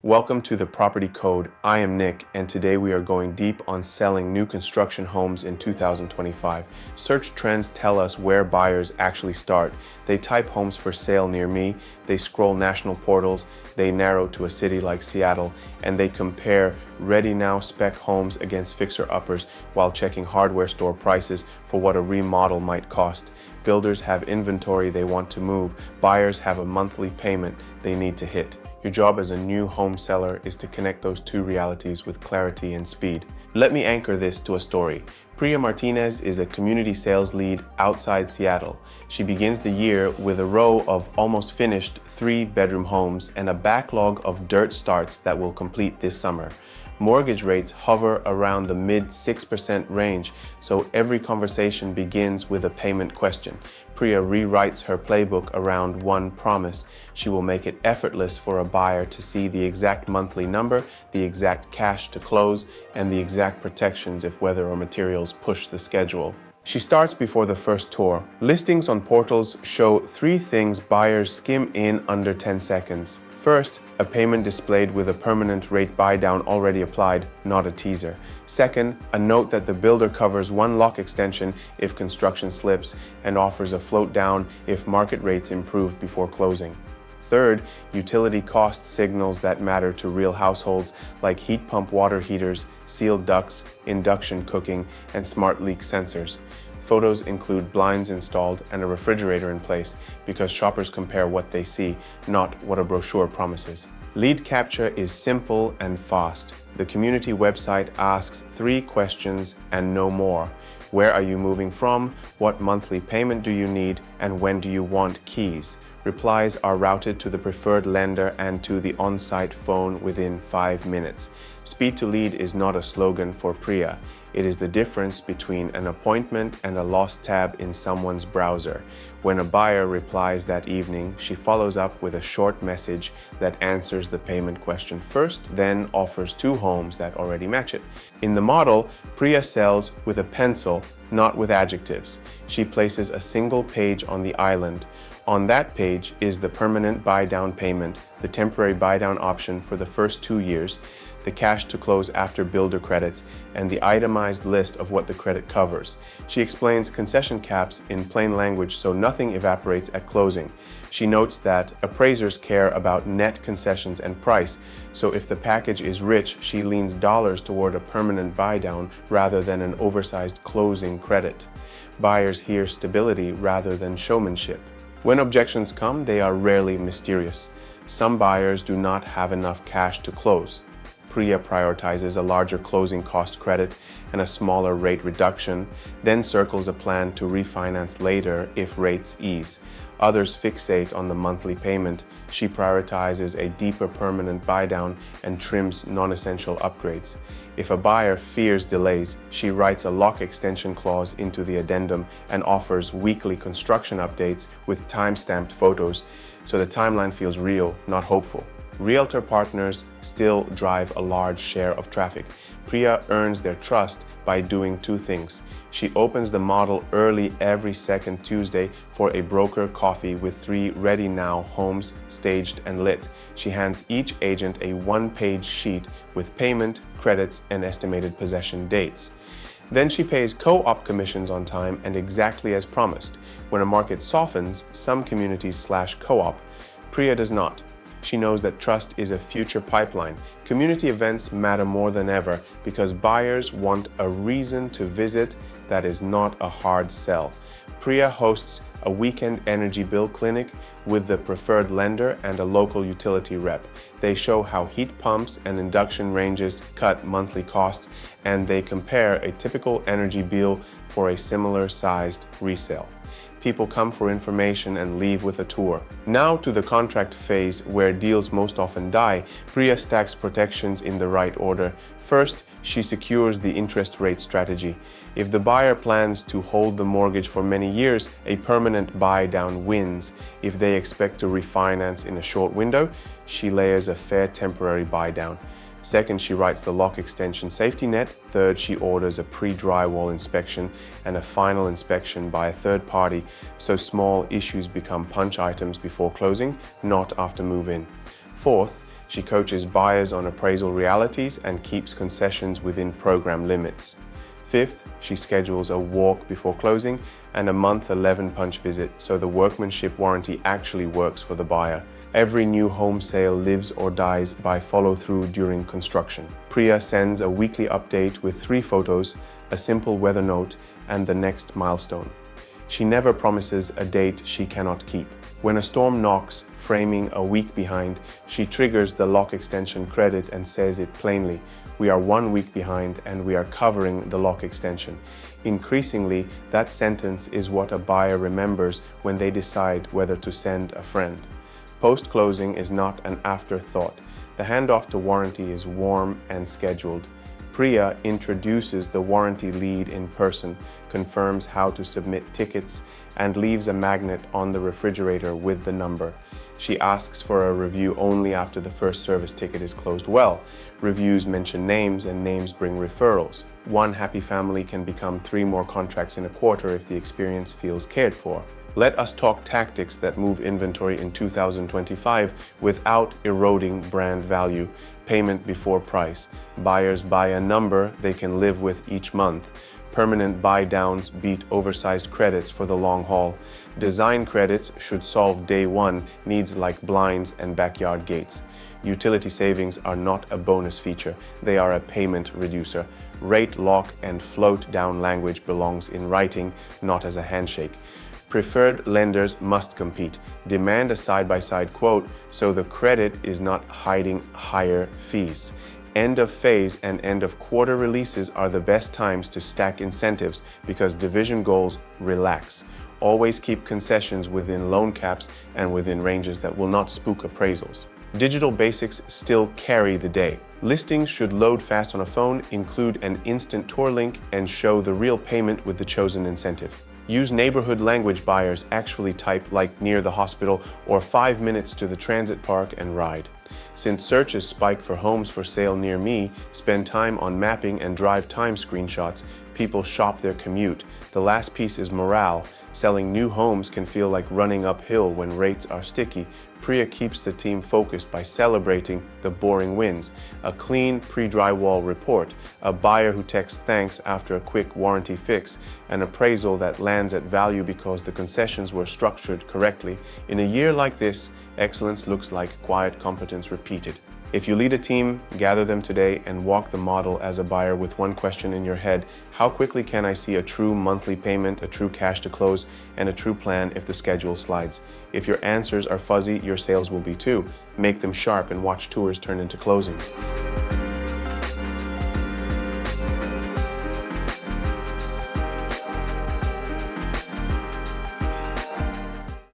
Welcome to the Property Code. I am Nick, and today we are going deep on selling new construction homes in 2025. Search trends tell us where buyers actually start. They type homes for sale near me, they scroll national portals, they narrow to a city like Seattle, and they compare ready now spec homes against fixer-uppers while checking hardware store prices for what a remodel might cost. Builders have inventory they want to move. Buyers have a monthly payment they need to hit. Your job as a new home seller is to connect those two realities with clarity and speed. Let me anchor this to a story. Priya Martinez is a community sales lead outside Seattle. She begins the year with a row of almost finished 3-bedroom homes and a backlog of dirt starts that will complete this summer. Mortgage rates hover around the mid 6% range, so every conversation begins with a payment question. Priya rewrites her playbook around one promise. She will make it effortless for a buyer to see the exact monthly number, the exact cash to close, and the exact protections if weather or materials push the schedule. She starts before the first tour. Listings on portals show 3 things buyers skim in under 10 seconds. First, a payment displayed with a permanent rate buy-down already applied, not a teaser. Second, a note that the builder covers 1 lock extension if construction slips and offers a float down if market rates improve before closing. Third, utility cost signals that matter to real households like heat pump water heaters, sealed ducts, induction cooking, and smart leak sensors. Photos include blinds installed and a refrigerator in place because shoppers compare what they see, not what a brochure promises. Lead capture is simple and fast. The community website asks 3 questions and no more. Where are you moving from? What monthly payment do you need? And when do you want keys? Replies are routed to the preferred lender and to the on-site phone within 5 minutes. Speed to lead is not a slogan for Priya. It is the difference between an appointment and a lost tab in someone's browser. When a buyer replies that evening, she follows up with a short message that answers the payment question first, then offers 2 homes that already match it. In the model, Priya sells with a pencil, not with adjectives. She places a single page on the island. On that page is the permanent buy-down payment, the temporary buy-down option for the first 2 years, the cash to close after builder credits, and the itemized list of what the credit covers. She explains concession caps in plain language so nothing evaporates at closing. She notes that appraisers care about net concessions and price, so if the package is rich, she leans dollars toward a permanent buy-down rather than an oversized closing credit. Buyers hear stability rather than showmanship. When objections come, they are rarely mysterious. Some buyers do not have enough cash to close. Priya prioritizes a larger closing cost credit and a smaller rate reduction, then circles a plan to refinance later if rates ease. Others fixate on the monthly payment. She prioritizes a deeper permanent buy-down and trims non-essential upgrades. If a buyer fears delays, she writes a lock extension clause into the addendum and offers weekly construction updates with time-stamped photos, so the timeline feels real, not hopeful. Realtor partners still drive a large share of traffic. Priya earns their trust by doing 2 things. She opens the model early every second Tuesday for a broker coffee with 3 ready now homes staged and lit. She hands each agent a 1-page sheet with payment, credits, and estimated possession dates. Then she pays co-op commissions on time and exactly as promised. When a market softens, some communities slash co-op. Priya does not. She knows that trust is a future pipeline. Community events matter more than ever because buyers want a reason to visit that is not a hard sell. Priya hosts a weekend energy bill clinic with the preferred lender and a local utility rep. They show how heat pumps and induction ranges cut monthly costs, and they compare a typical energy bill for a similar sized resale. People come for information and leave with a tour. Now to the contract phase where deals most often die, Priya stacks protections in the right order. First, she secures the interest rate strategy. If the buyer plans to hold the mortgage for many years, a permanent buy-down wins. If they expect to refinance in a short window, she layers a fair temporary buy-down. Second, she writes the lock extension safety net. Third, she orders a pre-drywall inspection and a final inspection by a third party, so small issues become punch items before closing, not after move-in. Fourth, She coaches buyers on appraisal realities and keeps concessions within program limits. Fifth, she schedules a walk before closing and a month 11 punch visit so the workmanship warranty actually works for the buyer. Every new home sale lives or dies by follow-through during construction. Priya sends a weekly update with 3 photos, a simple weather note, and the next milestone. She never promises a date she cannot keep. When a storm knocks, framing a week behind, she triggers the lock extension credit and says it plainly. We are 1 week behind and we are covering the lock extension. Increasingly, that sentence is what a buyer remembers when they decide whether to send a friend. Post-closing is not an afterthought. The handoff to warranty is warm and scheduled. Priya introduces the warranty lead in person, confirms how to submit tickets, and leaves a magnet on the refrigerator with the number. She asks for a review only after the first service ticket is closed well. Reviews mention names and names bring referrals. 1 happy family can become 3 more contracts in a quarter if the experience feels cared for. Let us talk tactics that move inventory in 2025 without eroding brand value. Payment before price. Buyers buy a number they can live with each month. Permanent buy-downs beat oversized credits for the long haul. Design credits should solve day 1 needs like blinds and backyard gates. Utility savings are not a bonus feature, they are a payment reducer. Rate lock and float down language belongs in writing, not as a handshake. Preferred lenders must compete. Demand a side-by-side quote so the credit is not hiding higher fees. End of phase and end of quarter releases are the best times to stack incentives because division goals relax. Always keep concessions within loan caps and within ranges that will not spook appraisals. Digital basics still carry the day. Listings should load fast on a phone, include an instant tour link, and show the real payment with the chosen incentive. Use neighborhood language buyers actually type like near the hospital or 5 minutes to the transit park and ride. Since searches spike for homes for sale near me, spend time on mapping and drive time screenshots. People shop their commute. The last piece is morale. Selling new homes can feel like running uphill when rates are sticky. Priya keeps the team focused by celebrating the boring wins. A clean pre-drywall report, a buyer who texts thanks after a quick warranty fix, an appraisal that lands at value because the concessions were structured correctly. In a year like this, excellence looks like quiet competence repeated. If you lead a team, gather them today and walk the model as a buyer with one question in your head: how quickly can I see a true monthly payment, a true cash to close, and a true plan if the schedule slides? If your answers are fuzzy, your sales will be too. Make them sharp and watch tours turn into closings.